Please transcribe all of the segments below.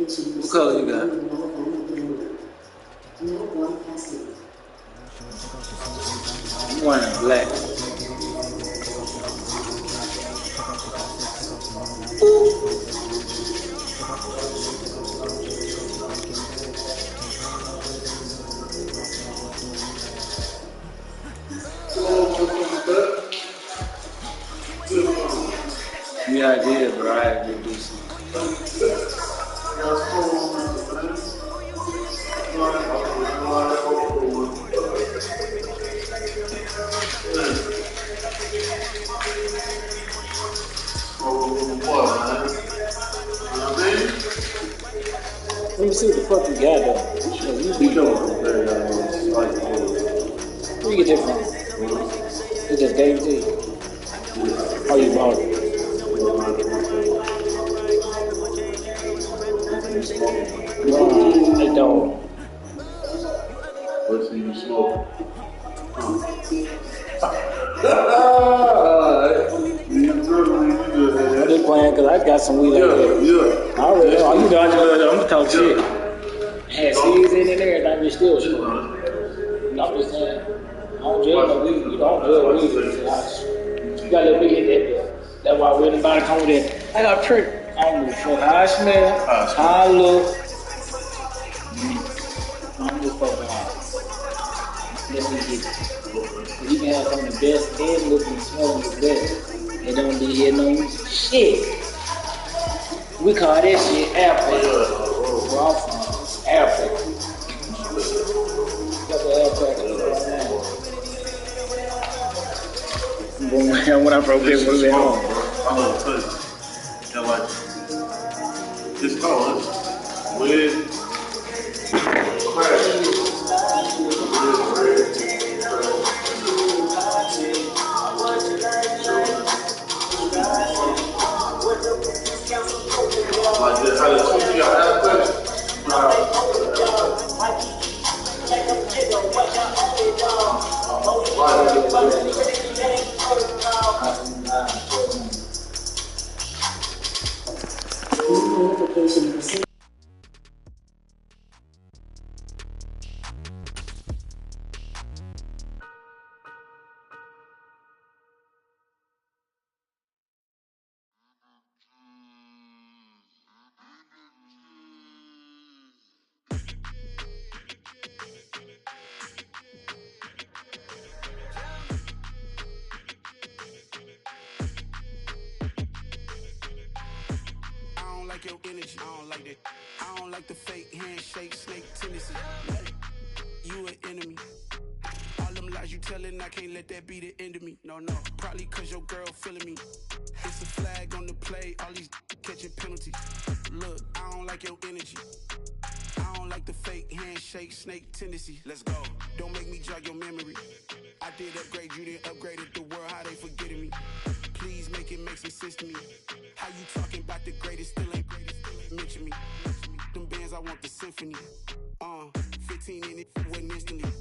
What color you got? I'm wearing black. Yeah, I did, bro. I had to do something. Let me see what the fuck you got though. You where you get that from? It just gave it to you. Oh, you bought it. No, I don't. What's you smoke? I'm just playing because I got some weed like that. Yeah. I already know. You know, I'm gonna talk shit. Had seeds in it and everything, but still smoking. I'm just saying, I don't judge no weed. You don't judge weed. You gotta let me hit that bit. That's why when anybody come with that, I got tricked. I don't give a fuck how I smell, how I look. I'm just fucking out. Let me get it. You can have some of the best and looking and smelling the best. They don't be here no shit. We call that shit airplay. Where I'm from, airplay. Got the airplay right now. When I broke it, we went home. I'm gonna tell you. And like, it's called with crash. Like this, how the two you got like your energy, I don't like that. I don't like the fake handshake, snake tendency. You an enemy. All them lies you telling, I can't let that be the end of me. No, probably cause your girl feeling me. It's a flag on the play, all these catching penalties. Look, I don't like your energy. I don't like the fake handshake, snake tendency. Let's go. Don't make me jog your memory. I did upgrade, you didn't upgrade it. The world, how they forgetting me. Please make it make some sense to me. How you talking about the greatest, still ain't mention me. Them bands, I want the symphony. 15 in it, wasn't instantly.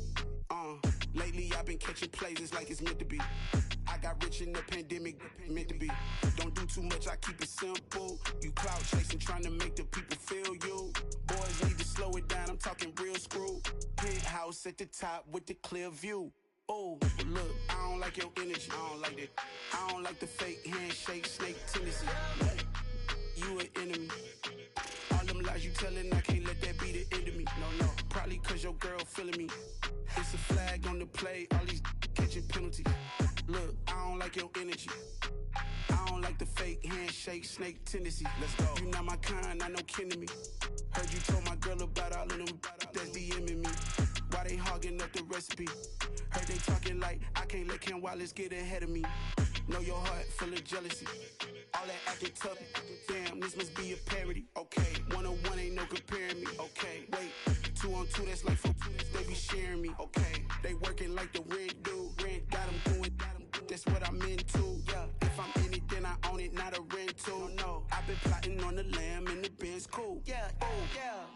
Lately I've been catching plays, it's like it's meant to be. I got rich in the pandemic, meant to be. Don't do too much, I keep it simple. You clout chasing, trying to make the people feel you. Boys need to slow it down, I'm talking real screw. Penthouse at the top with the clear view. Oh, look, I don't like your energy, I don't like that. I don't like the fake handshake, snake tendency. You an enemy. All them lies you telling, I can't let that be the end of me. No, probably cause your girl feeling me. It's a flag on the play, all these catching penalties. Look, I don't like your energy. I don't like the fake handshake, snake tendency. Let's go. You not my kind, not no kin to me. Heard you told my girl about all of them that's DMing me. Why they hogging up the recipe? Heard they talking like I can't let Ken Wallace get ahead of me. Know your heart full of jealousy. All that acting tough, damn, this must be a parody. Okay, 101 ain't no comparing me. Okay, wait, 2 on 2, that's like 4 they be sharing me. Okay, they working like the rent do. Rent got them doing, that's what I'm into. Yeah, if I'm in it, then I own it, not a rental. No, I've been plotting on the lamb and the Benz cool. Yeah, oh, yeah.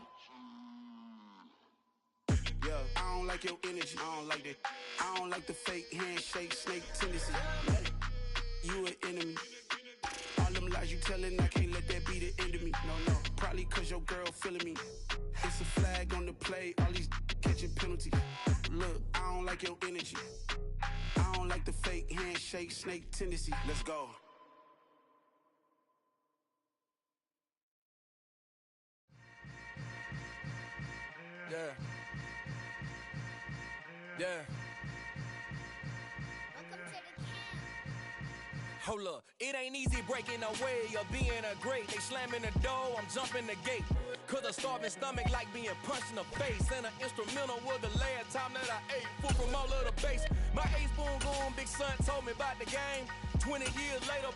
Yeah, I don't like your energy, I don't like that. I don't like the fake handshake, snake tendency. You an enemy. All them lies lies you telling, I can't let that be the end of me. No, probably cause your girl feeling me. It's a flag on the play, all these catching penalties. Look, I don't like your energy. I don't like the fake handshake, snake tendency. Let's go. Yeah. Yeah. Hold up, it ain't easy breaking away or being a great. They slamming the door, I'm jumping the gate. Cause a starving stomach like being punched in the face. And an instrumental was the last time that I ate food from all of the base. My ace boom boom, big son told me about the game. 20 years later,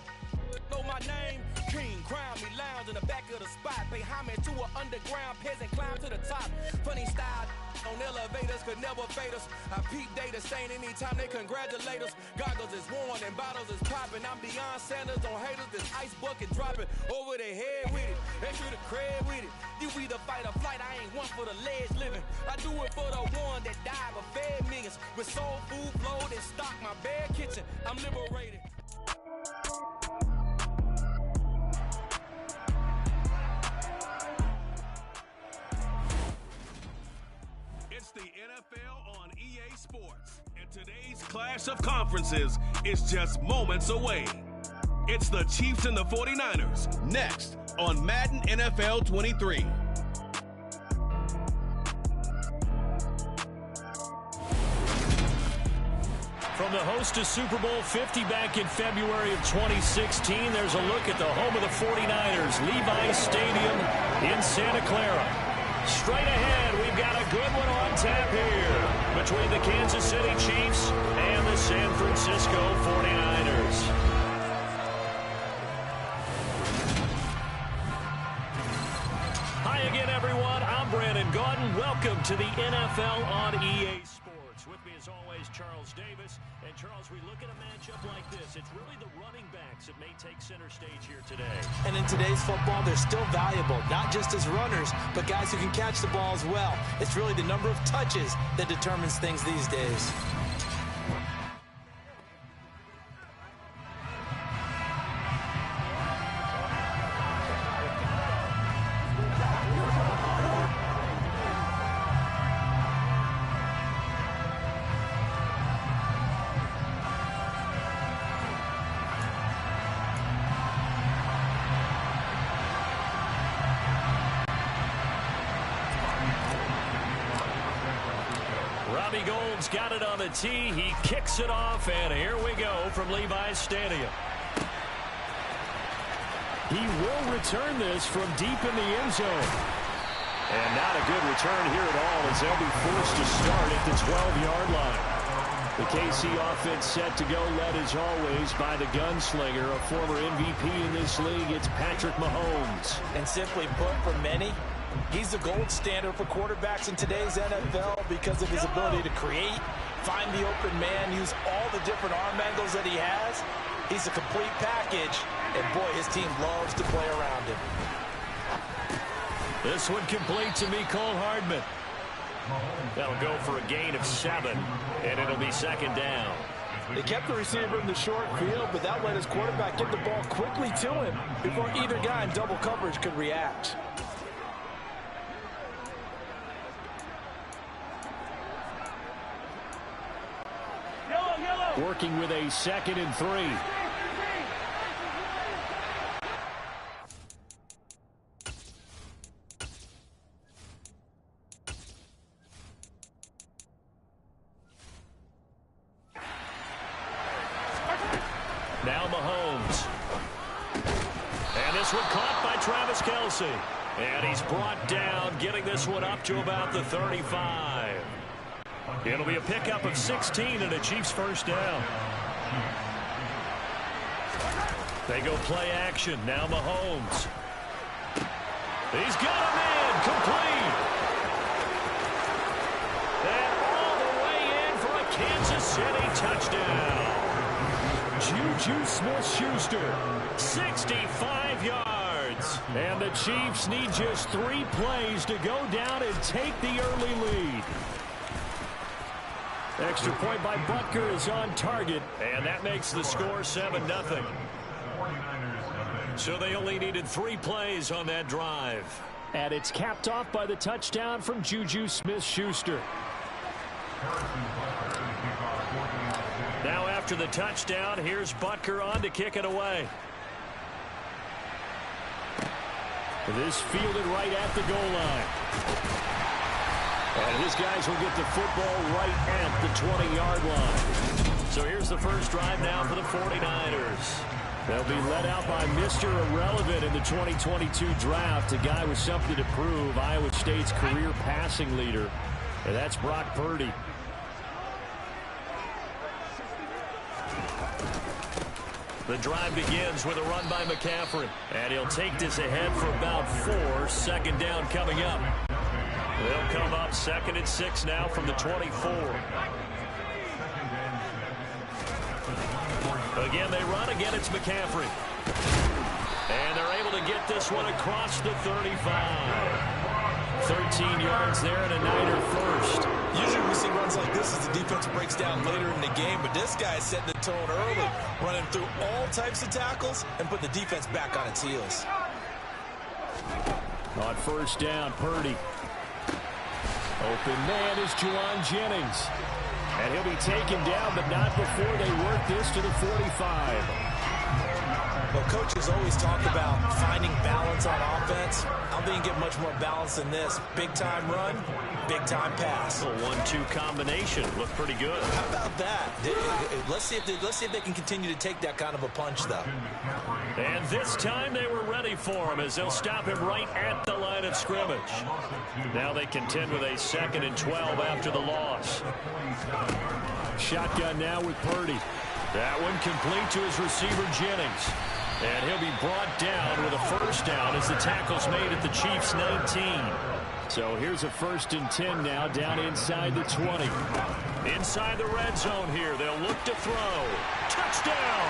know my name. King, crown me, lounge in the back of the spot. Pay homage to an underground peasant, climb to the top. Funny style on elevators could never fade us. I peep data stain anytime they congratulate us. Goggles is worn and bottles is popping. I'm beyond Sanders on haters, this ice bucket dropping over their head with it. Extra the cred with it. You either fight or flight, I ain't one for the ledge living. I do it for the one that died but fed millions. With soul food flowed and stocked my bare kitchen. I'm liberated. It's the NFL on EA Sports, and today's clash of conferences is just moments away. It's the Chiefs and the 49ers, next on Madden NFL 23. From the host to Super Bowl 50 back in February of 2016, there's a look at the home of the 49ers, Levi's Stadium in Santa Clara. Straight ahead, we've got a good one on tap here between the Kansas City Chiefs and the San Francisco 49ers. Hi again, everyone. I'm Brandon Gaudin. Welcome to the NFL on EA Sports. With me, as always, Charles Davis. And, Charles, we look at a matchup like this. It's really the running backs that may take center stage here today. And in today's football, they're still valuable, not just as runners, but guys who can catch the ball as well. It's really the number of touches that determines things these days. Gold's got it on the tee. He kicks it off, and here we go from Levi's Stadium. He will return this from deep in the end zone. And not a good return here at all, as they'll be forced to start at the 12-yard line. The KC offense set to go, led as always by the gunslinger, a former MVP in this league. It's Patrick Mahomes. And simply put, for many, he's the gold standard for quarterbacks in today's NFL because of his ability to create, find the open man, use all the different arm angles that he has. He's a complete package, and boy, his team loves to play around him. This one complete to Mecole Hardman. That'll go for a gain of 7, and it'll be second down. They kept the receiver in the short field, but that let his quarterback get the ball quickly to him before either guy in double coverage could react. Working with a 2nd and 3. Now Mahomes. And this one caught by Travis Kelce. And he's brought down, getting this one up to about the 35. It'll be a pickup of 16 and a Chiefs first down. They go play action. Now Mahomes. He's got him in. Complete. And all the way in for a Kansas City touchdown. Juju Smith-Schuster, 65 yards. And the Chiefs need just 3 plays to go down and take the early lead. Extra point by Butker is on target, and that makes the score 7-0. So they only needed 3 plays on that drive. And it's capped off by the touchdown from Juju Smith-Schuster. Now after the touchdown, here's Butker on to kick it away. This fielded right at the goal line. And his guys will get the football right at the 20-yard line. So here's the first drive now for the 49ers. They'll be led out by Mr. Irrelevant in the 2022 draft, a guy with something to prove, Iowa State's career passing leader. And that's Brock Purdy. The drive begins with a run by McCaffrey. And he'll take this ahead for about 4. Second down coming up. They'll come up 2nd and 6 now from the 24. Again, they run. Again, it's McCaffrey. And they're able to get this one across the 35. 13 yards there and a Niner first. Usually we see runs like this as the defense breaks down later in the game, but this guy is setting the tone early, running through all types of tackles and putting the defense back on its heels. On first down, Purdy. Open man is Juwan Jennings. And he'll be taken down, but not before they work this to the 45. Well, coaches always talk about finding balance on offense. I don't think you get much more balance than this. Big-time run, big-time pass. A 1-2 combination. Looked pretty good. How about that? Let's see if they can continue to take that kind of a punch, though. And this time they were ready for him as they'll stop him right at the line of scrimmage. Now they contend with a 2nd and 12 after the loss. Shotgun now with Purdy. That one complete to his receiver, Jennings. And he'll be brought down with a first down as the tackle's made at the Chiefs' 19. So here's a 1st and 10 now down inside the 20. Inside the red zone here. They'll look to throw. Touchdown!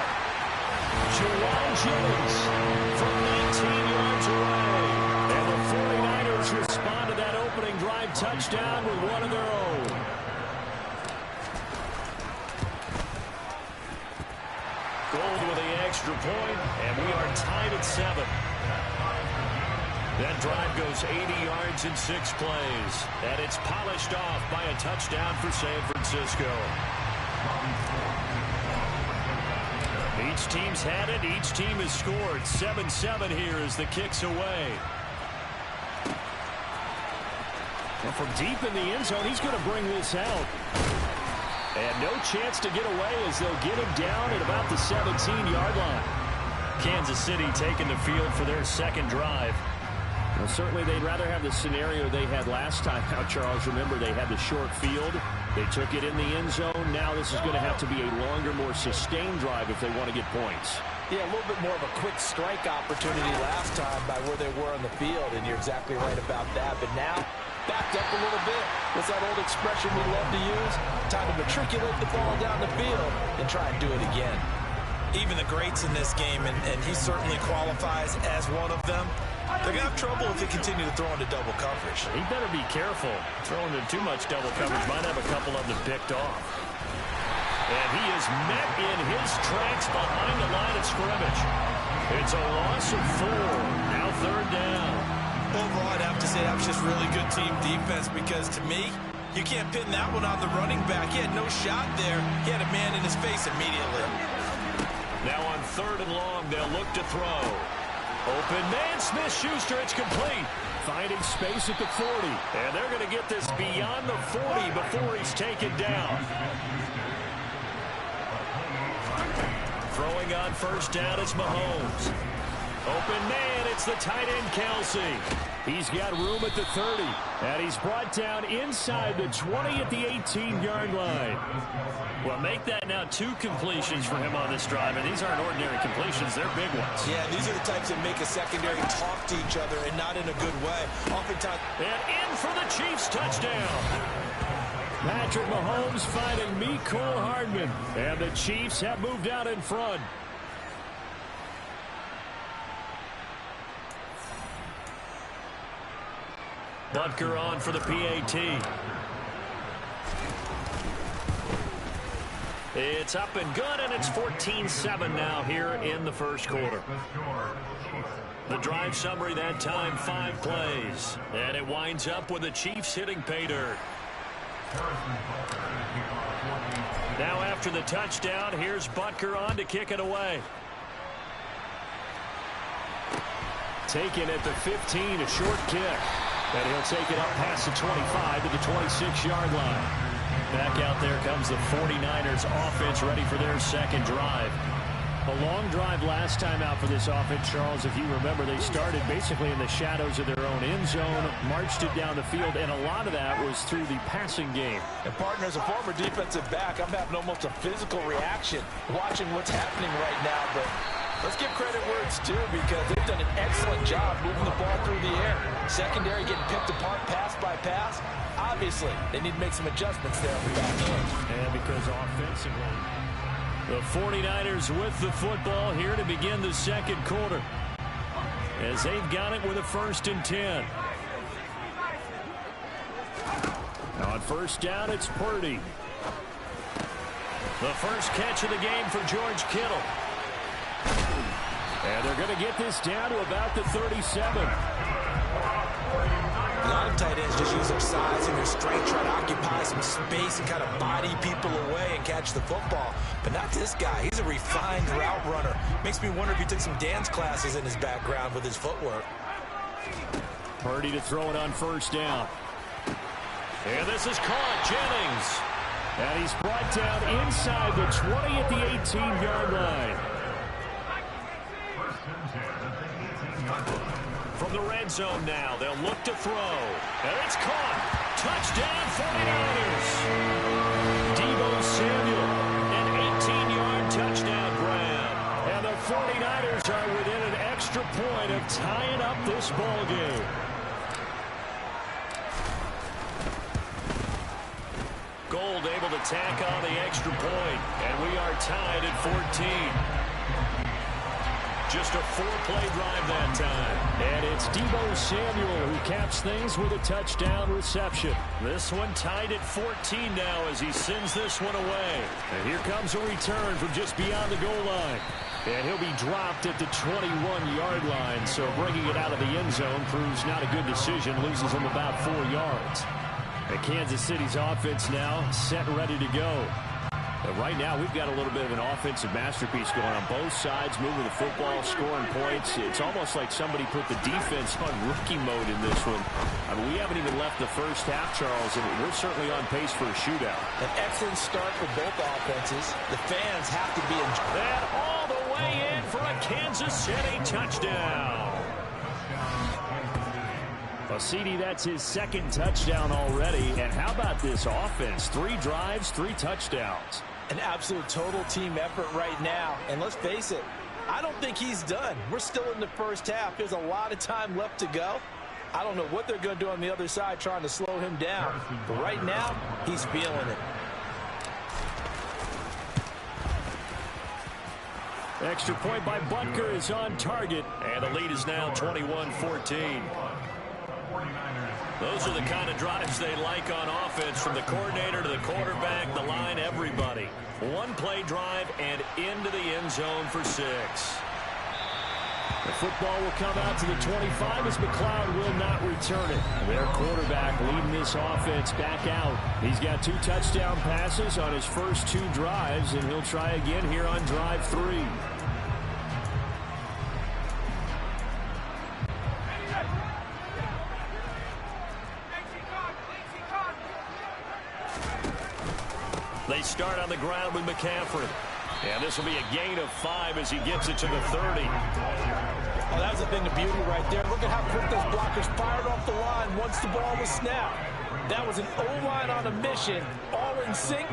Juwan Jennings from 19 yards away. And the 49ers respond to that opening drive touchdown with one of their own. Gold with the extra point, and we are tied at 7. That drive goes 80 yards in 6 plays, and it's polished off by a touchdown for San Francisco. Each team's had it. Each team has scored. 7-7 here as the kick's away. And from deep in the end zone, he's going to bring this out. And no chance to get away as they'll get him down at about the 17-yard line. Kansas City taking the field for their second drive. Well, certainly they'd rather have the scenario they had last time out, Charles. Remember, they had the short field. They took it in the end zone. Now this is going to have to be a longer, more sustained drive if they want to get points. Yeah, a little bit more of a quick strike opportunity last time by where they were on the field, and you're exactly right about that. But now, backed up a little bit. What's that old expression we love to use? Time to matriculate the ball down the field and try and do it again. Even the greats in this game, and he certainly qualifies as one of them, they're going to have trouble if they continue to throw into double coverage. He better be careful. Throwing into too much double coverage might have a couple of them picked off. And he is met in his tracks behind the line of scrimmage. It's a loss of 4. Now 3rd down. Overall, I'd have to say that was just really good team defense because, to me, you can't pin that one on the running back. He had no shot there. He had a man in his face immediately. Now on 3rd and long, they'll look to throw. Open man, Smith-Schuster, it's complete. Finding space at the 40. And they're going to get this beyond the 40 before he's taken down. Throwing on first down is Mahomes. Open man, it's the tight end, Kelsey. He's got room at the 30. And he's brought down inside the 20 at the 18-yard line. Well, make that now 2 completions for him on this drive. And these aren't ordinary completions. They're big ones. Yeah, these are the types that make a secondary talk to each other and not in a good way. Oftentimes. And in for the Chiefs touchdown. Patrick Mahomes finding Mecole Hardman. And the Chiefs have moved out in front. Butker on for the PAT. It's up and good, and it's 14-7 now here in the first quarter. The drive summary that time, 5 plays. And it winds up with the Chiefs hitting pay dirt. Now after the touchdown, here's Butker on to kick it away. Taken at the 15, a short kick. And he'll take it up past the 25 to the 26-yard line. Back out there comes the 49ers offense ready for their second drive. A long drive last time out for this offense, Charles. If you remember, they started basically in the shadows of their own end zone, marched it down the field, and a lot of that was through the passing game. And partner, as a former defensive back, I'm having almost a physical reaction watching what's happening right now. But let's give credit where it's due, because they've done an excellent job moving the ball through the air. Secondary getting picked apart pass by pass. Obviously, they need to make some adjustments there on the back end. And because offensively, the 49ers with the football here to begin the second quarter, as they've got it with a 1st and 10. On first down, it's Purdy. The first catch of the game for George Kittle. And they're going to get this down to about the 37. A lot of tight ends just use their size and their strength, try to occupy some space and kind of body people away and catch the football. But not this guy. He's a refined route runner. Makes me wonder if he took some dance classes in his background with his footwork. Purdy to throw it on first down. And this is caught. Jennings. And he's brought down inside the 20 at the 18-yard line. From the red zone now, they'll look to throw. And it's caught. Touchdown, 49ers. Deebo Samuel, an 18-yard touchdown grab. And the 49ers are within an extra point of tying up this ball game. Gold able to tack on the extra point. And we are tied at 14. Just a 4-play drive that time. And it's Deebo Samuel who caps things with a touchdown reception. This one tied at 14 now as he sends this one away. And here comes a return from just beyond the goal line. And he'll be dropped at the 21-yard line. So bringing it out of the end zone proves not a good decision. Loses him about 4 yards. And Kansas City's offense now set and ready to go. But right now, we've got a little bit of an offensive masterpiece going on both sides, moving the football, scoring points. It's almost like somebody put the defense on rookie mode in this one. I mean, we haven't even left the first half, Charles, and we're certainly on pace for a shootout. An excellent start for both offenses. The fans have to be enjoying. And all the way in for a Kansas City touchdown. Well, CD, that's his second touchdown already. And how about this offense? 3 drives, 3 touchdowns. An absolute total team effort right now. And let's face it, I don't think he's done. We're still in the first half. There's a lot of time left to go. I don't know what they're going to do on the other side trying to slow him down. But right now, he's feeling it. Extra point by Butker is on target. And the lead is now 21-14. Those are the kind of drives they like on offense, from the coordinator to the quarterback, the line, everybody. 1-play drive and into the end zone for 6. The football will come out to the 25 as McLeod will not return it. Their quarterback leading this offense back out. He's got 2 touchdown passes on his first 2 drives, and he'll try again here on drive 3. They start on the ground with McCaffrey. And this will be a gain of 5 as he gets it to the 30. Oh, that was a thing of beauty right there. Look at how quick those blockers fired off the line once the ball was snapped. That was an O-line on a mission, all in sync,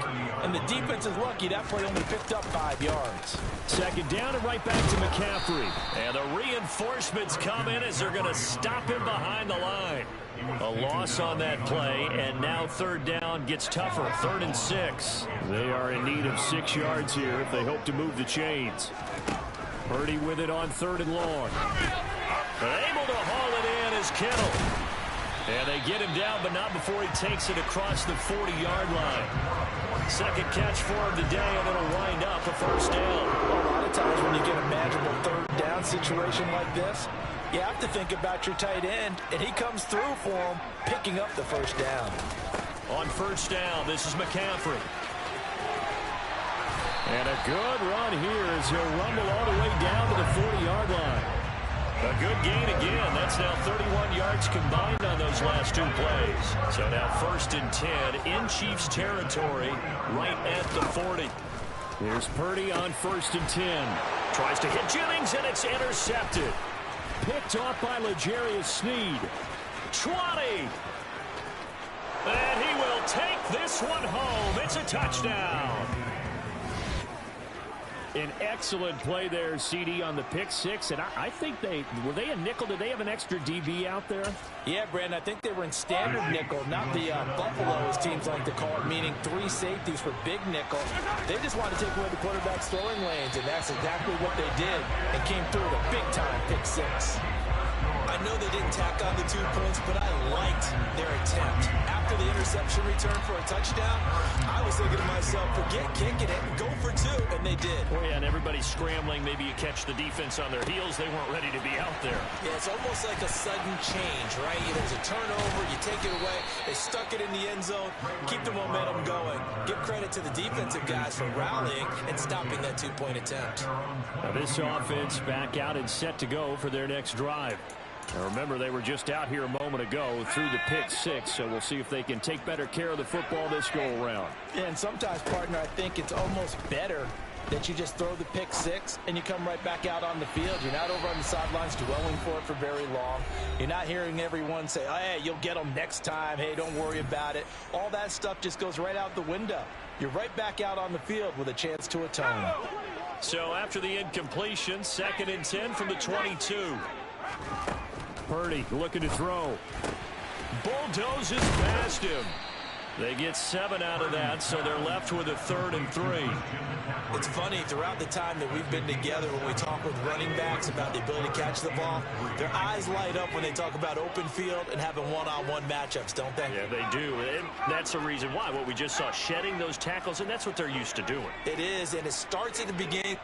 and the defense is lucky that play only picked up 5 yards. Second down and right back to McCaffrey. And the reinforcements come in as they're going to stop him behind the line. A loss on that play, and now third down gets tougher. 3rd and 6. They are in need of 6 yards here if they hope to move the chains. Purdy with it on 3rd and long. Able to haul it in is Kittle. And they get him down, but not before he takes it across the 40-yard line. Second catch for him today, and it'll wind up a first down. Well, a lot of times when you get a manageable third down situation like this, you have to think about your tight end, and he comes through for him, picking up the first down. On first down, this is McCaffrey. And a good run here as he'll rumble all the way down to the 40-yard line. A good gain again. That's now 31 yards combined on those last two plays. So now first and 10 in Chiefs territory right at the 40. Here's Purdy on first and 10. Tries to hit Jennings, and it's intercepted. Picked off by L'Jarius Sneed. 20. And he will take this one home. It's a touchdown. An excellent play there, CD, on the pick six. And I think were they a nickel? Did they have an extra DB out there? Yeah, Brandon, I think they were in standard nickel, not the Buffalo, as teams like to call it, meaning three safeties for big nickel. They just wanted to take away the quarterback's throwing lanes, and that's exactly what they did, and came through with a big-time pick six. I know they didn't tack on the 2 points, but I liked their attempt. After the interception return for a touchdown, I was thinking to myself, forget kicking it and go for 2, and they did. Oh, yeah, and everybody's scrambling. Maybe you catch the defense on their heels. They weren't ready to be out there. Yeah, it's almost like a sudden change, right? There's a turnover, you take it away, they stuck it in the end zone, keep the momentum going. Give credit to the defensive guys for rallying and stopping that 2-point attempt. Now this offense back out and set to go for their next drive. Now remember, they were just out here a moment ago through the pick six, so we'll see if they can take better care of the football this go-around. Yeah, and sometimes, partner, I think it's almost better that you just throw the pick six and you come right back out on the field. You're not over on the sidelines dwelling for it for very long. You're not hearing everyone say, oh, hey, you'll get them next time. Hey, don't worry about it. All that stuff just goes right out the window. You're right back out on the field with a chance to atone. So after the incompletion, second and 10 from the 22. Purdy looking to throw. Bulldozes past him. They get 7 out of that, so they're left with a 3rd and 3. It's funny, throughout the time that we've been together, when we talk with running backs about the ability to catch the ball, their eyes light up when they talk about open field and having one-on-one matchups, don't they? Yeah, they do. And that's the reason why. What we just saw, shedding those tackles, and that's what they're used to doing. It is, and it starts at the beginning.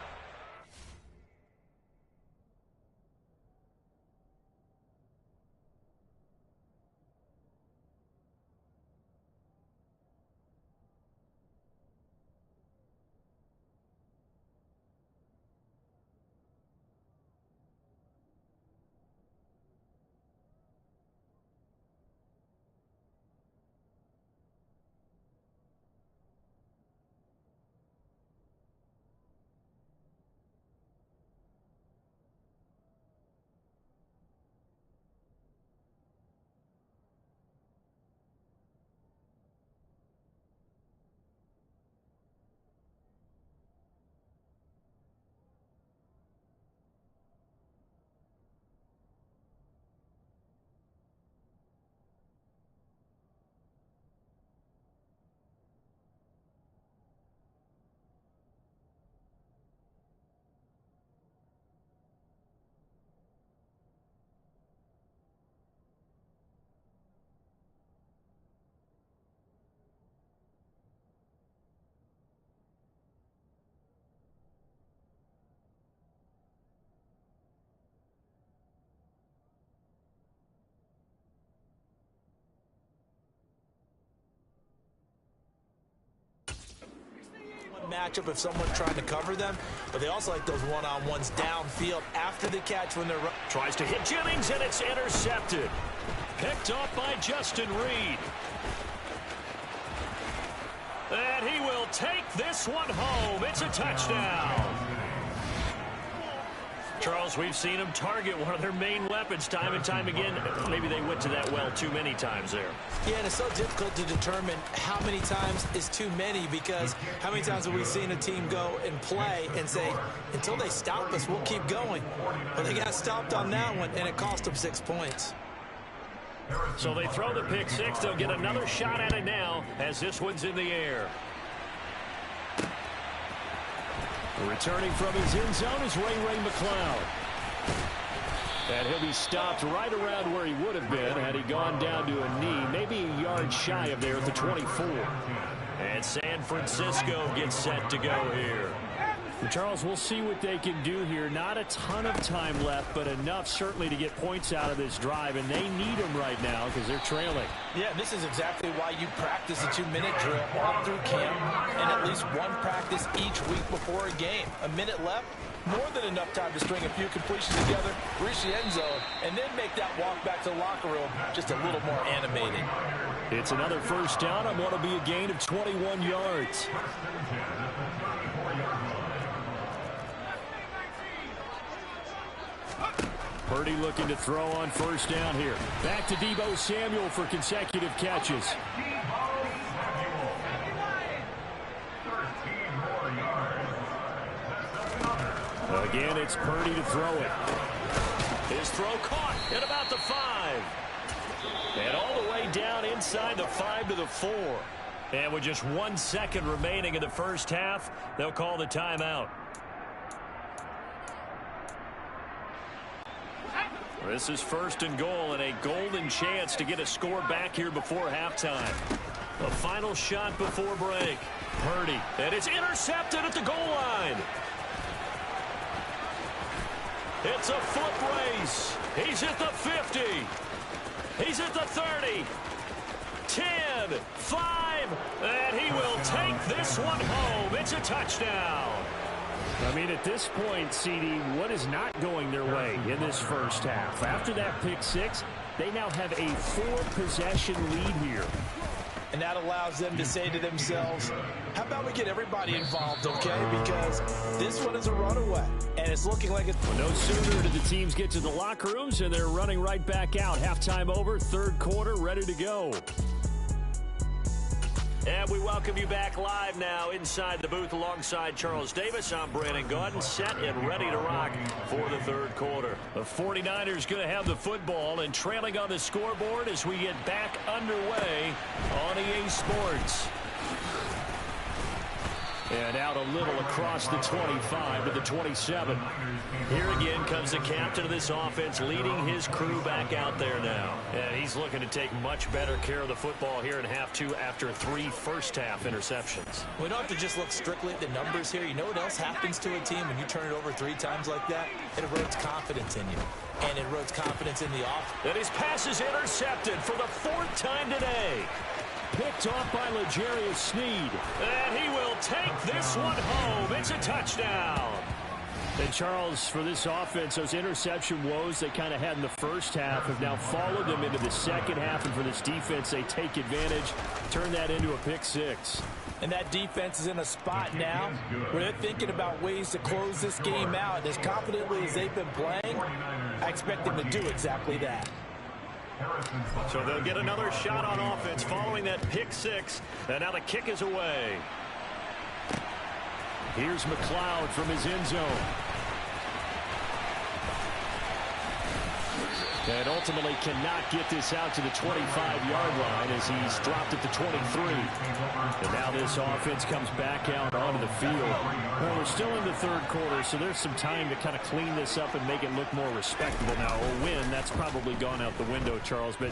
Matchup if someone's trying to cover them, but they also like those one-on-ones downfield after the catch when they're tries to hit Jennings, and it's intercepted. Picked off by Justin Reed. And he will take this one home. It's a touchdown. Charles, we've seen them target one of their main weapons time and time again. Maybe they went to that well too many times there. Yeah, and it's so difficult to determine how many times is too many, because how many times have we seen a team go and play and say, until they stop us, we'll keep going. But they got stopped on that one, and it cost them 6 points. So they throw the pick six. They'll get another shot at it now as this one's in the air. Returning from his end zone is Ray McCloud. And he'll be stopped right around where he would have been had he gone down to a knee, maybe a yard shy of there at the 24. And San Francisco gets set to go here. Well, Charles, we'll see what they can do here. Not a ton of time left, but enough certainly to get points out of this drive, and they need them right now because they're trailing. Yeah, this is exactly why you practice a 2-minute drill all through camp and at least one practice each week before a game. A minute left, more than enough time to string a few completions together, reach the end zone, and then make that walk back to the locker room just a little more animated. It's another first down on what will be a gain of 21 yards. Purdy looking to throw on first down here. Back to Deebo Samuel for consecutive catches. Again, it's Purdy to throw it. His throw caught at about the 5. And all the way down inside the 5 to the 4. And with just 1 second remaining in the first half, they'll call the timeout. This is first and goal and a golden chance to get a score back here before halftime. A final shot before break. Purdy, and it's intercepted at the goal line. It's a foot race. He's at the 50. He's at the 30. 10, 5, and he will take this one home. It's a touchdown. I mean, at this point, CD, what is not going their way in this first half? After that pick six, they now have a 4-possession lead here. And that allows them to say to themselves, how about we get everybody involved, okay? Because this one is a runaway, and it's looking like it's... Well, no sooner did the teams get to the locker rooms, and they're running right back out. Halftime over, third quarter, ready to go. And we welcome you back live now inside the booth alongside Charles Davis. I'm Brandon Gaudin, set and ready to rock for the third quarter. The 49ers going to have the football and trailing on the scoreboard as we get back underway on EA Sports. And out a little across the 25 to the 27. Here again comes the captain of this offense leading his crew back out there now. And he's looking to take much better care of the football here in half two after 3 first-half interceptions. We don't have to just look strictly at the numbers here. You know what else happens to a team when you turn it over 3 times like that? It erodes confidence in you. And it erodes confidence in the offense. And his pass is intercepted for the 4th time today. Picked off by L'Jarius Sneed. And he will take this one home. It's a touchdown. And Charles, for this offense, those interception woes they kind of had in the first half have now followed them into the second half. And for this defense, they take advantage, turn that into a pick six. And that defense is in a spot now where they're thinking about ways to close this game out. As confidently as they've been playing, I expect them to do exactly that. So they'll get another shot on offense following that pick six. And now the kick is away. Here's McLeod from his end zone. And ultimately cannot get this out to the 25-yard line as he's dropped at the 23. And now this offense comes back out onto the field. Well, we're still in the third quarter, so there's some time to kind of clean this up and make it look more respectable. Now, a win, that's probably gone out the window, Charles, but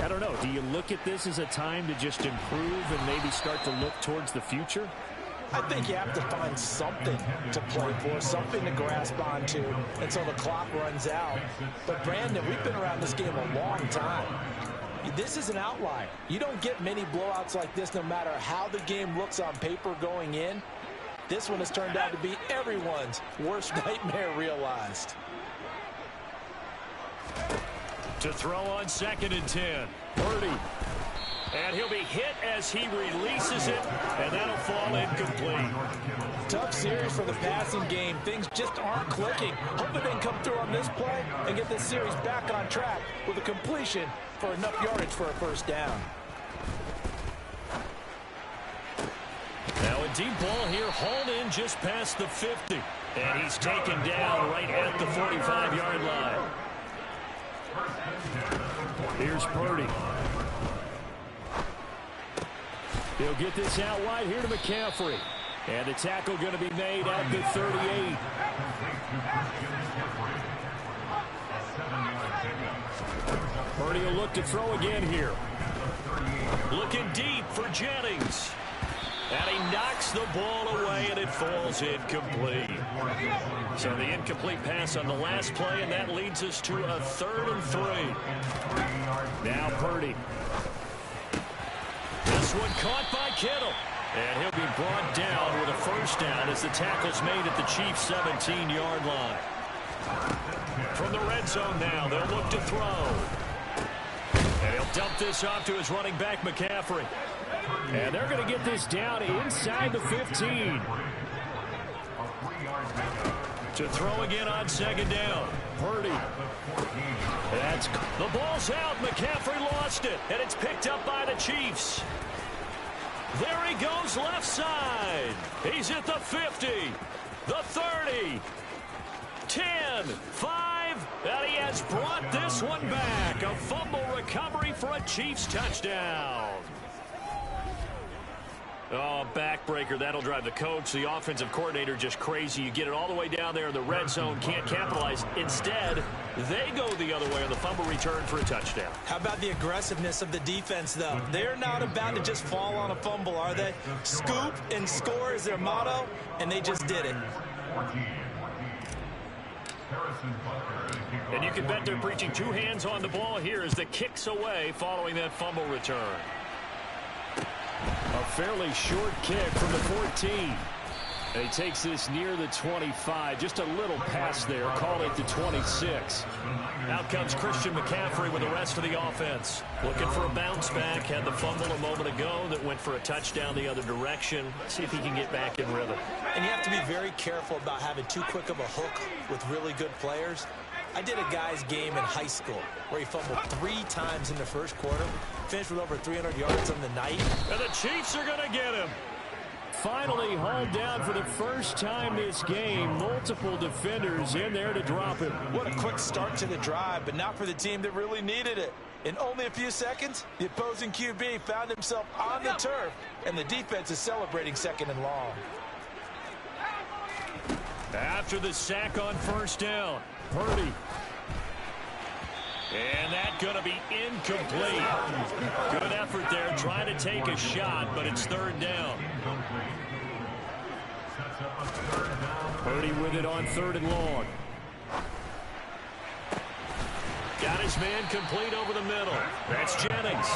I don't know. Do you look at this as a time to just improve and maybe start to look towards the future? I think you have to find something to play for, something to grasp onto until the clock runs out. But, Brandon, we've been around this game a long time. This is an outlier. You don't get many blowouts like this no matter how the game looks on paper going in. This one has turned out to be everyone's worst nightmare realized. To throw on 2nd and 10. Purdy. And he'll be hit as he releases it, and that'll fall incomplete. Tough series for the passing game. Things just aren't clicking. Hoping they can come through on this play and get this series back on track with a completion for enough yardage for a first down. Now a deep ball here, hauled in just past the 50. And he's taken down right at the 45-yard line. Here's Purdy. He'll get this out wide here to McCaffrey. And the tackle going to be made at the 38. Purdy will look to throw again here. Looking deep for Jennings. And he knocks the ball away, and it falls incomplete. So the incomplete pass on the last play, and that leads us to a 3rd and 3. Now Purdy. This one caught by Kittle. And he'll be brought down with a first down as the tackle's made at the Chiefs' 17-yard line. From the red zone now, they'll look to throw. And he'll dump this off to his running back, McCaffrey. And they're going to get this down inside the 15. To throw again on 2nd down. Purdy. The ball's out. McCaffrey lost it. And it's picked up by the Chiefs. There he goes left side. He's at the 50. The 30. 10, 5, and he has brought this one back. A fumble recovery for a Chiefs touchdown. Oh, backbreaker. That'll drive the coach, the offensive coordinator, just crazy. You get it all the way down there in the red zone, can't capitalize. Instead, they go the other way on the fumble return for a touchdown. How about the aggressiveness of the defense, though? They're not about to just fall on a fumble, are they? Scoop and score is their motto, and they just did it. And you can bet they're preaching 2 hands on the ball here as the kick's away following that fumble return. A fairly short kick from the 14. And he takes this near the 25. Just a little pass there. Call it the 26. Out comes Christian McCaffrey with the rest of the offense. Looking for a bounce back. Had the fumble a moment ago that went for a touchdown the other direction. See if he can get back in rhythm. And you have to be very careful about having too quick of a hook with really good players. I did a guy's game in high school where he fumbled 3 times in the first quarter. Finished with over 300 yards on the night. And the Chiefs are going to get him. Finally hauled down for the first time this game. Multiple defenders in there to drop him. What a quick start to the drive, but not for the team that really needed it. In only a few seconds, the opposing QB found himself on the turf, and the defense is celebrating 2nd and long. After the sack on first down, Purdy. And that's going to be incomplete. Good effort there, trying to take a shot, but it's 3rd down. Purdy with it on 3rd and long. Got his man complete over the middle. That's Jennings.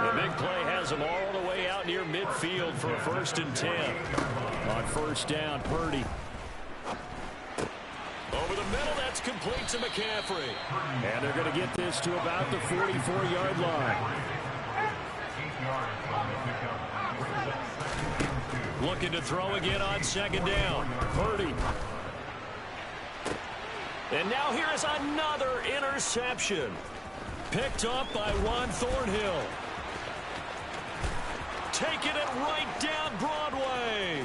The big play has him all the way out near midfield for a 1st and 10. On first down, Purdy. Over the middle, that's complete to McCaffrey. And they're going to get this to about the 44-yard line. Looking to throw again on 2nd down. Purdy. And now here is another interception. Picked up by Juan Thornhill. Taking it right down Broadway.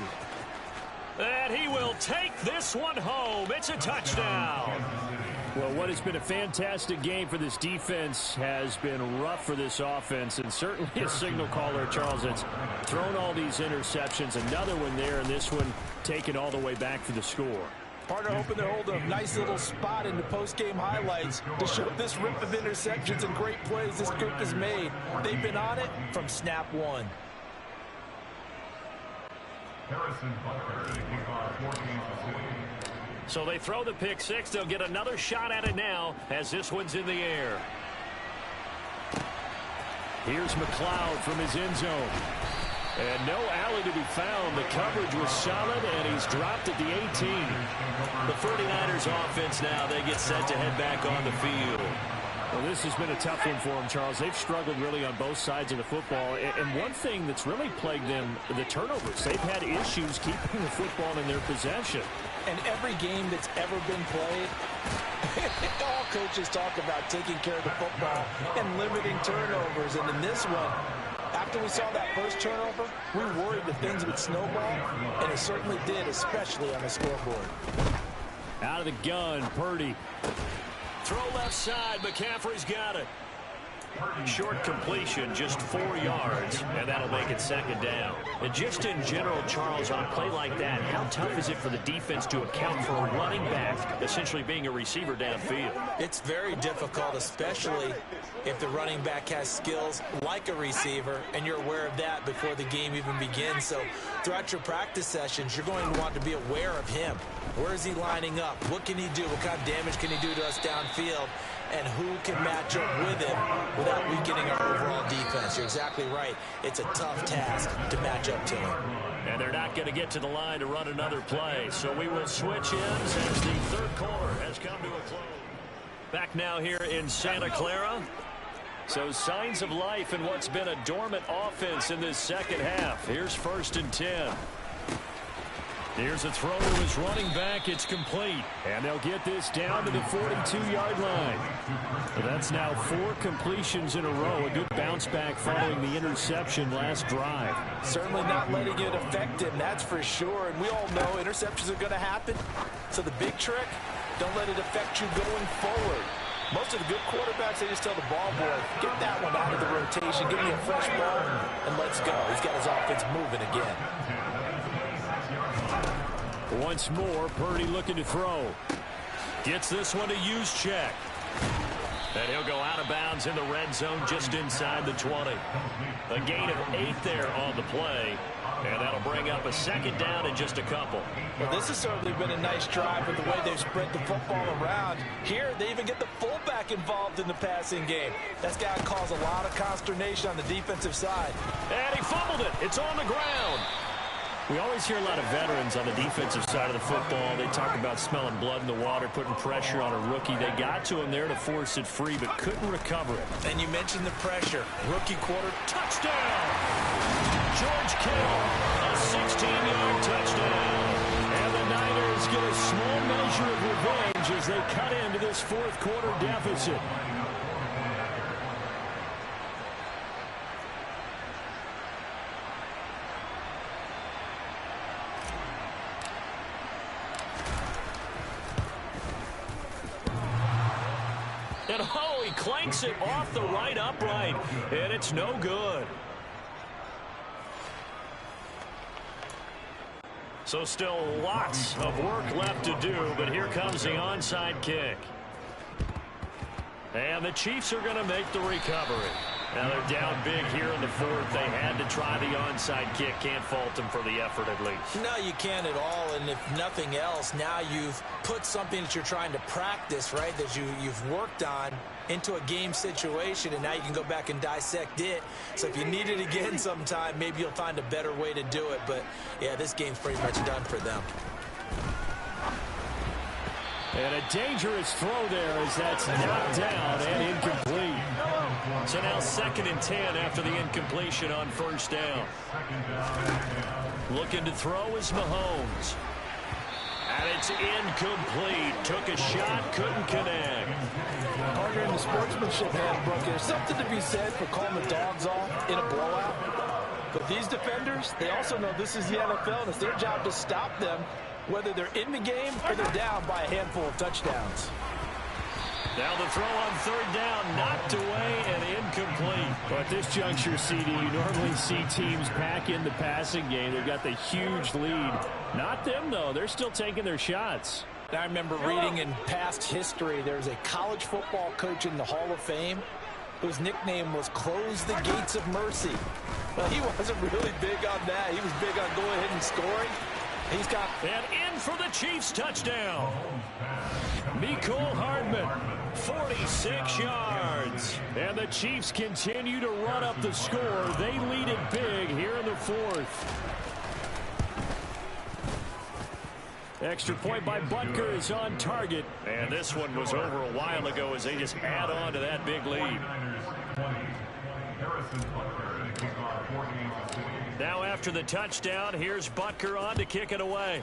And he will take this one home. It's a touchdown. Well, what has been a fantastic game for this defense has been rough for this offense, and certainly a signal caller, Charles, that's thrown all these interceptions. Another one there, and this one taken all the way back for the score. Partner hoping to hold a nice little spot in the post-game highlights to show this rip of interceptions and great plays this group has made. They've been on it from snap one. So they throw the pick 6. They'll get another shot at it now as this one's in the air. Here's McLeod from his end zone. And no alley to be found. The coverage was solid, and he's dropped at the 18. The 49ers offense now, they get set to head back on the field. Well, this has been a tough one for them, Charles. They've struggled really on both sides of the football. And one thing that's really plagued them, the turnovers. They've had issues keeping the football in their possession. And every game that's ever been played, all coaches talk about taking care of the football and limiting turnovers. And in this one, after we saw that first turnover, we worried that things would snowball, and it certainly did, especially on the scoreboard. Out of the gun, Purdy. Throw left side. McCaffrey's got it. Short completion, just 4 yards, and that'll make it second down. And just in general, Charles, on a play like that, how tough is it for the defense to account for a running back essentially being a receiver downfield? It's very difficult, especially if the running back has skills like a receiver, and you're aware of that before the game even begins. So throughout your practice sessions, you're going to want to be aware of him. Where is he lining up? What can he do? What kind of damage can he do to us downfield? And who can match up with him without weakening our overall defense? You're exactly right. It's a tough task to match up to him. And they're not going to get to the line to run another play. So we will switch ends as the third quarter has come to a close. Back now here in Santa Clara. So signs of life in what's been a dormant offense in this second half. Here's 1st and 10. Here's a throw to his running back. It's complete. And they'll get this down to the 42-yard line. That's now 4 completions in a row. A good bounce back following the interception last drive. Certainly not letting it affect him, that's for sure. And we all know interceptions are going to happen. So the big trick, don't let it affect you going forward. Most of the good quarterbacks, they just tell the ball boy, get that one out of the rotation, give me a fresh ball, and let's go. He's got his offense moving again. Once more, Purdy looking to throw. Gets this one to use check. And he'll go out of bounds in the red zone just inside the 20. A gain of 8 there on the play. And that'll bring up a second down in just a couple. Well, this has certainly been a nice drive with the way they've spread the football around. Here, they even get the fullback involved in the passing game. That's got to cause a lot of consternation on the defensive side. And he fumbled it. It's on the ground. We always hear a lot of veterans on the defensive side of the football. They talk about smelling blood in the water, putting pressure on a rookie. They got to him there to force it free, but couldn't recover it. And you mentioned the pressure. Rookie quarter. Touchdown! George Kittle, a 16-yard touchdown. And the Niners get a small measure of revenge as they cut into this 4th quarter deficit. And oh, he clanks it off the right upright, and it's no good. So still lots of work left to do, but here comes the onside kick. And the Chiefs are going to make the recovery. Now they're down big here in the 4th. They had to try the onside kick. Can't fault them for the effort at least. No, you can't at all. And if nothing else, now you've put something that you're trying to practice, right, that you've worked on into a game situation, and now you can go back and dissect it. So if you need it again sometime, maybe you'll find a better way to do it. But, yeah, this game's pretty much done for them. And a dangerous throw there as that's knocked down and incomplete. So now 2nd and 10 after the incompletion on 1st down. Looking to throw is Mahomes. And it's incomplete. Took a shot, couldn't connect. Partner, in the sportsmanship handbook, there's something to be said for calling the dogs off in a blowout. But these defenders, they also know this is the NFL, and it's their job to stop them, whether they're in the game or they're down by a handful of touchdowns. Now the throw on 3rd down, knocked away and incomplete. But at this juncture, CD, you normally see teams pack in the passing game. They've got the huge lead. Not them, though. They're still taking their shots. I remember reading in past history, there's a college football coach in the Hall of Fame whose nickname was Close the Gates of Mercy. Well, he wasn't really big on that. He was big on going ahead and scoring. He's got... And in for the Chiefs touchdown. Mecole Hardman, 46 yards. And the Chiefs continue to run up the score. They lead it big here in the 4th. Extra point by Butker is on target. And this one was over a while ago as they just add on to that big lead. Now after the touchdown, here's Butker on to kick it away.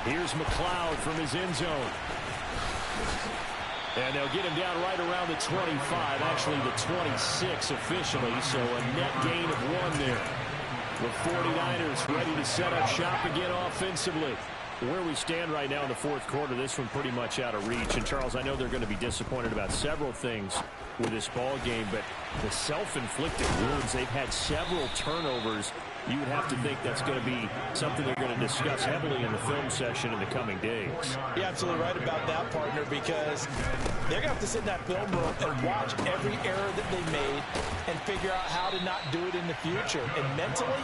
Here's McLeod from his end zone. And they'll get him down right around the 25, actually the 26 officially, so a net gain of 1 there. The 49ers ready to set up shop again offensively. Where we stand right now in the fourth quarter, this one pretty much out of reach. And, Charles, I know they're going to be disappointed about several things with this ball game, but the self-inflicted wounds, they've had several turnovers. You would have to think that's going to be something they're going to discuss heavily in the film session in the coming days. You're absolutely right about that, partner, because they're going to have to sit in that film room and watch every error that they made and figure out how to not do it in the future. And mentally,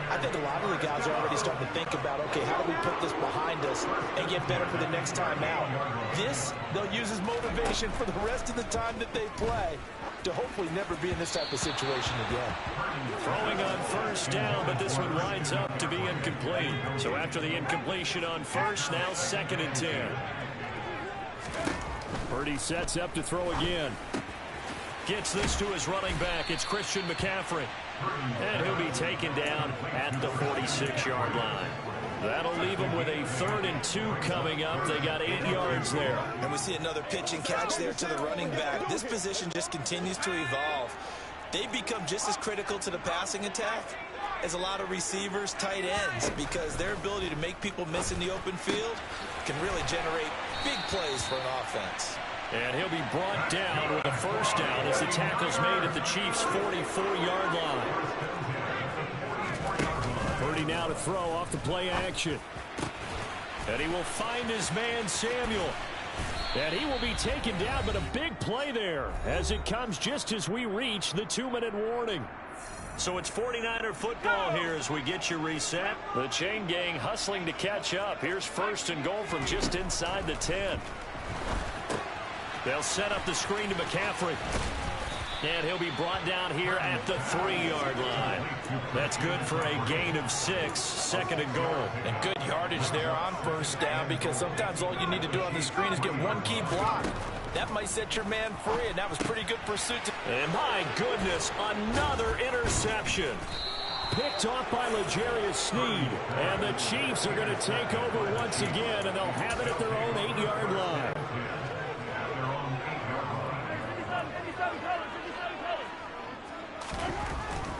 I think a lot of the guys are already starting to think about, okay, how do we put this behind us and get better for the next time out? This, they'll use as motivation for the rest of the time that they play to hopefully never be in this type of situation again. Throwing on first down, but this one winds up to be incomplete. So after the incompletion on first, now 2nd and 10. Purdy sets up to throw again. Gets this to his running back. It's Christian McCaffrey. And he'll be taken down at the 46-yard line. That'll leave them with a 3rd and 2 coming up. They got 8 yards there. And we see another pitch and catch there to the running back. This position just continues to evolve. They become just as critical to the passing attack as a lot of receivers, tight ends, because their ability to make people miss in the open field can really generate big plays for an offense. And he'll be brought down with a first down as the tackle's made at the Chiefs' 44-yard line. Purdy now to throw off the play action. And he will find his man, Samuel. And he will be taken down, but a big play there as it comes just as we reach the 2-minute warning. So it's 49er football here as we get you reset. The chain gang hustling to catch up. Here's 1st and goal from just inside the 10. They'll set up the screen to McCaffrey. And he'll be brought down here at the 3-yard line. That's good for a gain of 6, 2nd and goal. And good yardage there on first down, because sometimes all you need to do on the screen is get one key block. That might set your man free, and that was pretty good pursuit. And my goodness, another interception. Picked off by L'Jarius Sneed. And the Chiefs are going to take over once again, and they'll have it at their own 8-yard line.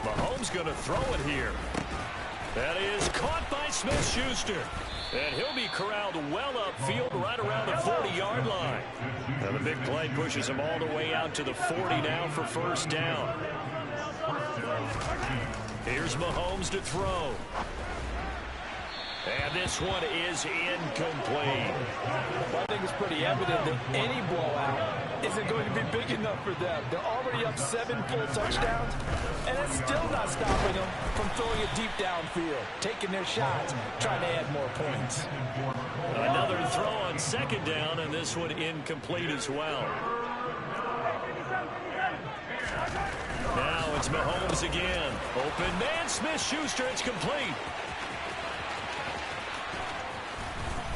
Mahomes going to throw it here. That is caught by Smith-Schuster. And he'll be corralled well upfield right around the 40-yard line. And the big play pushes him all the way out to the 40 now for first down. Here's Mahomes to throw. And this one is incomplete. I think it's pretty evident that any blowout isn't going to be big enough for them. They're already up 7 full touchdowns, and it's still not stopping them from throwing it deep downfield, taking their shots, trying to add more points. Another throw on 2nd down, and this one incomplete as well. Now it's Mahomes again. Open man, Smith-Schuster, it's complete.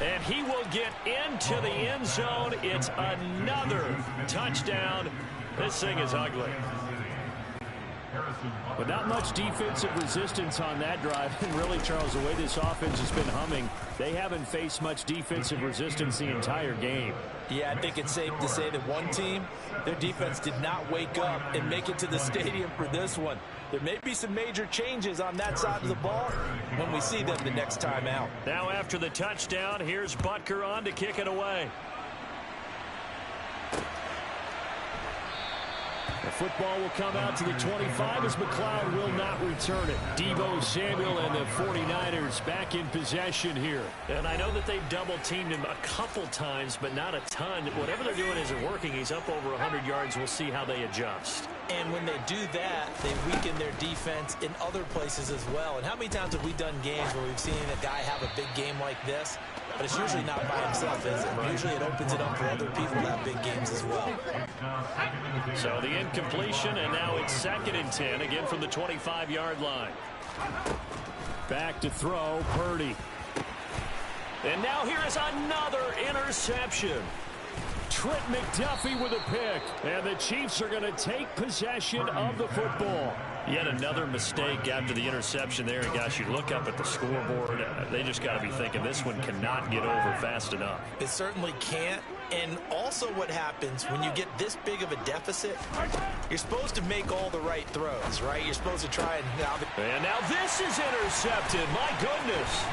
And he will get into the end zone. It's another touchdown. This thing is ugly. But not much defensive resistance on that drive. And really, Charles, the way this offense has been humming, they haven't faced much defensive resistance the entire game. Yeah, I think it's safe to say that one team, their defense did not wake up and make it to the stadium for this one. There may be some major changes on that side of the ball when we see them the next time out. Now after the touchdown, here's Butker on to kick it away. The football will come out to the 25 as McLeod will not return it. Deebo Samuel and the 49ers back in possession here. And I know that they've double-teamed him a couple times, but not a ton. Whatever they're doing isn't working. He's up over 100 yards. We'll see how they adjust. And when they do that, they weaken their defense in other places as well. And how many times have we done games where we've seen a guy have a big game like this? But it's usually not by himself, is it? Usually it opens it up for other people to have big games as well. So the incompletion, and now it's 2nd and 10, again from the 25-yard line. Back to throw, Purdy. And now here is another interception. Trent McDuffie with a pick. And the Chiefs are going to take possession of the football. Yet another mistake after the interception there. And gosh, you look up at the scoreboard, they just got to be thinking this one cannot get over fast enough. It certainly can't. And also what happens when you get this big of a deficit, you're supposed to make all the right throws, right? You're supposed to try and... And now this is intercepted. My goodness.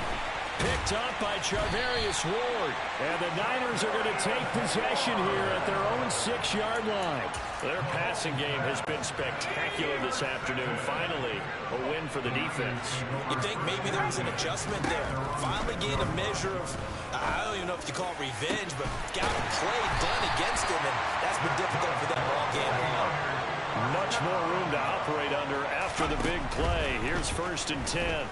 Picked up by Charvarius Ward. And the Niners are going to take possession here at their own 6-yard line. Their passing game has been spectacular this afternoon. Finally, a win for the defense. You think maybe there was an adjustment there. Finally gained a measure of, I don't even know if you call it revenge, but got a play done against him, and that's been difficult for them all game long. Much more room to operate under after the big play. Here's 1st and 10.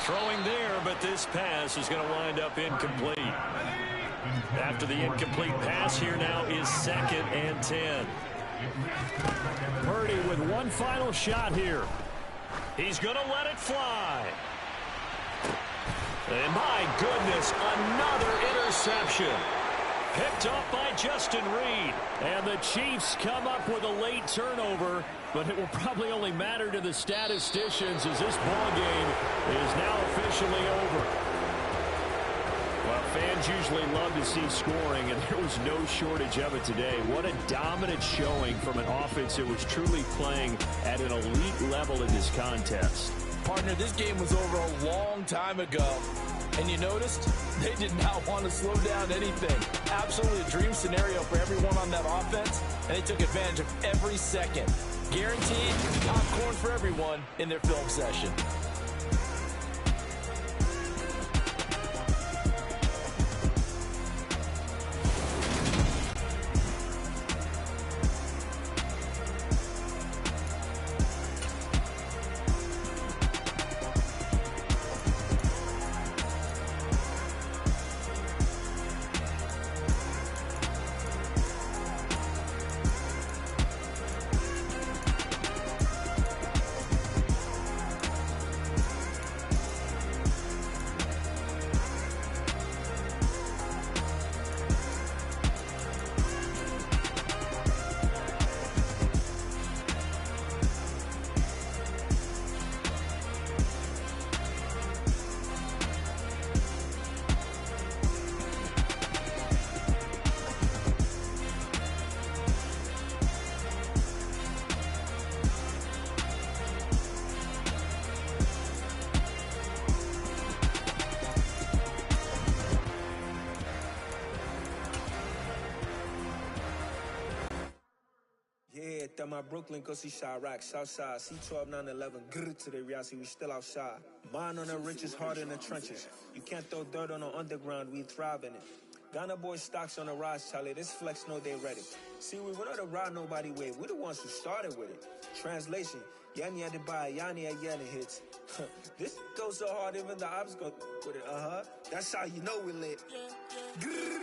Throwing there, but this pass is going to wind up incomplete. After the incomplete pass, here now is 2nd and 10. Purdy with one final shot here. He's going to let it fly. And my goodness, another interception. Picked up by Justin Reed. And the Chiefs come up with a late turnover, but it will probably only matter to the statisticians as this ball game is now officially over. Well, fans usually love to see scoring, and there was no shortage of it today. What a dominant showing from an offense that was truly playing at an elite level in this contest. Partner, this game was over a long time ago. And you noticed they did not want to slow down anything. Absolutely a dream scenario for everyone on that offense, and they took advantage of every second. Guaranteed popcorn for everyone in their film session. My Brooklyn, go see Chirac, Southside, C12, 911, grr to the Riasi, we still outside. Mine on the richest, heart in the trenches. You can't throw dirt on the underground, we thrive in it. Ghana boys stocks on the rise, Charlie, this flex know they ready. See, we went on the ride nobody wave, we the ones who started with it. Translation, Yanni had to buy, Yanni had Yanni hits. This goes so hard, even the ops go with it, That's how you know we lit. Grr.